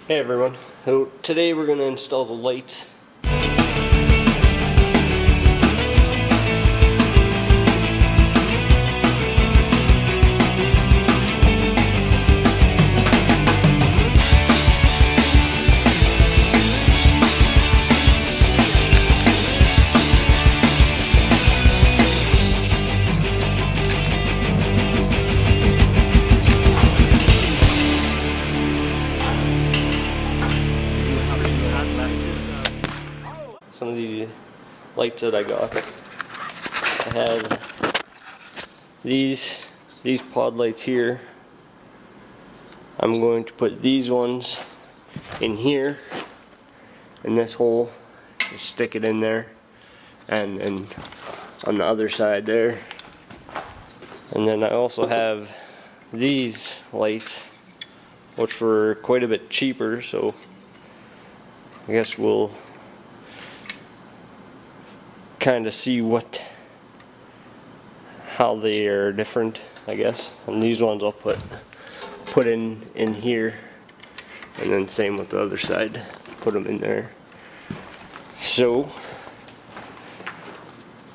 Hey everyone, so today we're going to install the lights. Some of these lights that I got. I have these pod lights here. I'm going to put these ones in here in this hole, just stick it in there, and on the other side there. And then I also have these lights, which were quite a bit cheaper, so I guess we'll kind of see how they are different, I guess. And these ones I'll put in here, and then same with the other side, put them in there. So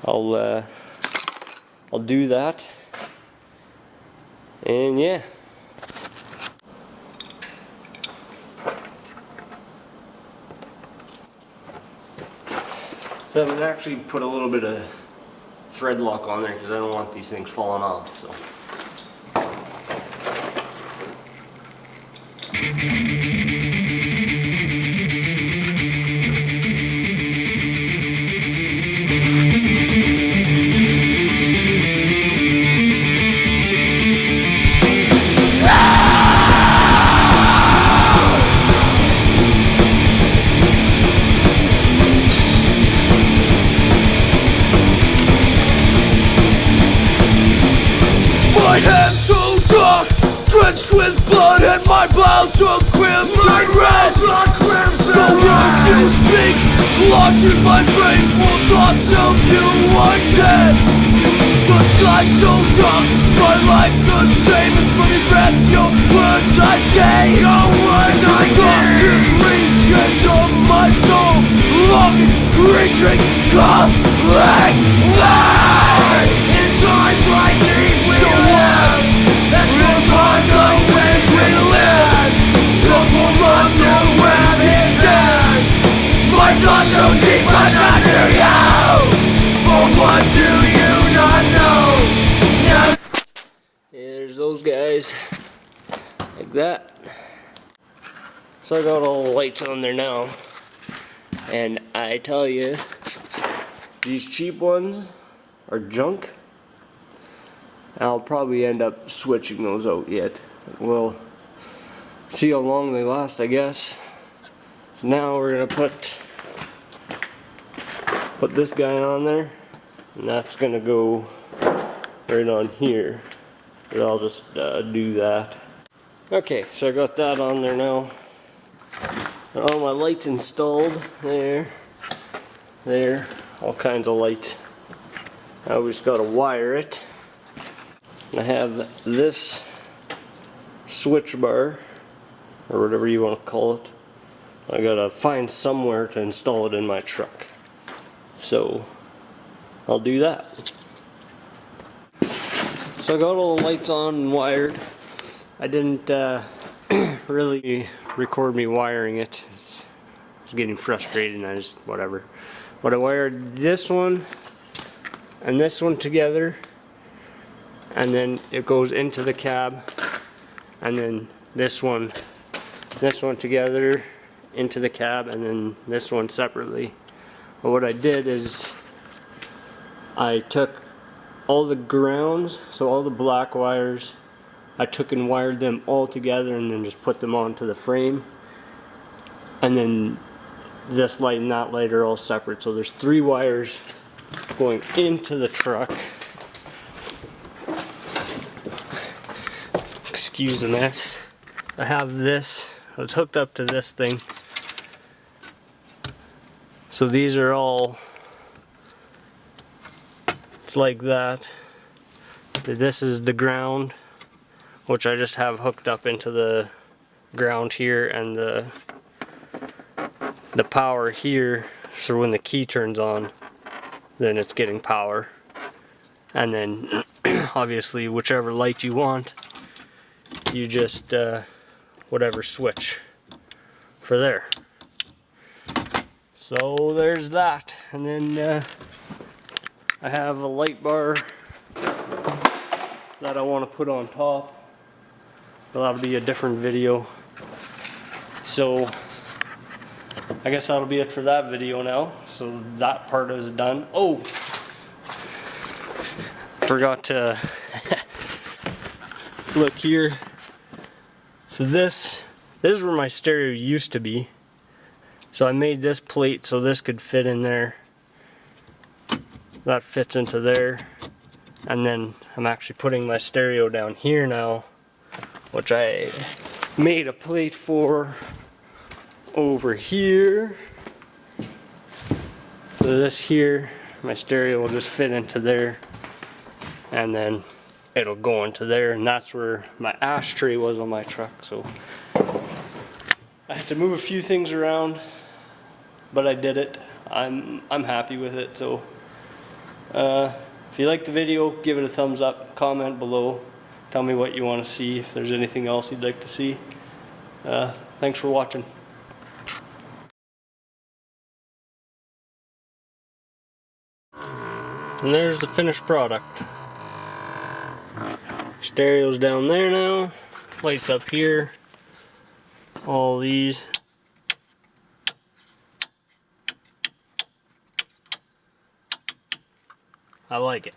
I'll do that, and yeah. So I'm going to actually put a little bit of thread lock on there because I don't want these things falling off. So. My hands so dark, drenched with blood, and my blouse a crimson red. The words you speak lodge in my brain, full thoughts of you are dead. The sky so dark, my life the same, and from your breath your words I say. Your words I hear. The darkest reaches of my soul, longing, reaching, calling. In times like these we live. That's when times like this we live. Cause we'll run through where instead. My thoughts so deep but not to you. For what do you not know? There's those guys, like that. So I got all the lights on there now, and I tell you, these cheap ones are junk. I'll probably end up switching those out yet. We'll see how long they last, I guess. So now we're gonna put this guy on there, and that's gonna go right on here. But I'll just do that. Okay, so I got that on there now. All my lights installed there, all kinds of lights. I always gotta wire it. I have this switch bar, or whatever you want to call it. I gotta find somewhere to install it in my truck. So I'll do that. So I got all the lights on and wired. I didn't really record me wiring it. I was getting frustrated and I just whatever. But I wired this one and this one together, and then it goes into the cab, and then this one together into the cab, and then this one separately. But what I did is I took all the grounds, so all the black wires, I took and wired them all together and then just put them onto the frame. And then this light and that light are all separate. So there's 3 wires going into the truck. Excuse the mess. I have this, it's hooked up to this thing. So these are all, it's like that. This is the ground, which I just have hooked up into the ground here and the power here, so when the key turns on, then it's getting power. And then obviously whichever light you want, you just whatever switch for there. So there's that. And then I have a light bar that I want to put on top, but that'll be a different video. So I guess that'll be it for that video now. So that part is done. Oh, forgot to look here. So this is where my stereo used to be. So I made this plate so this could fit in there. That fits into there. And then I'm actually putting my stereo down here now, which I made a plate for over here. So this here, my stereo will just fit into there, and then it'll go into there, and that's where my ashtray was on my truck. So I had to move a few things around, but I did it. I'm happy with it. So if you like the video, give it a thumbs up, comment below, tell me what you want to see, if there's anything else you'd like to see. Thanks for watching. And there's the finished product. Stereo's down there now, lights up here, all these. I like it.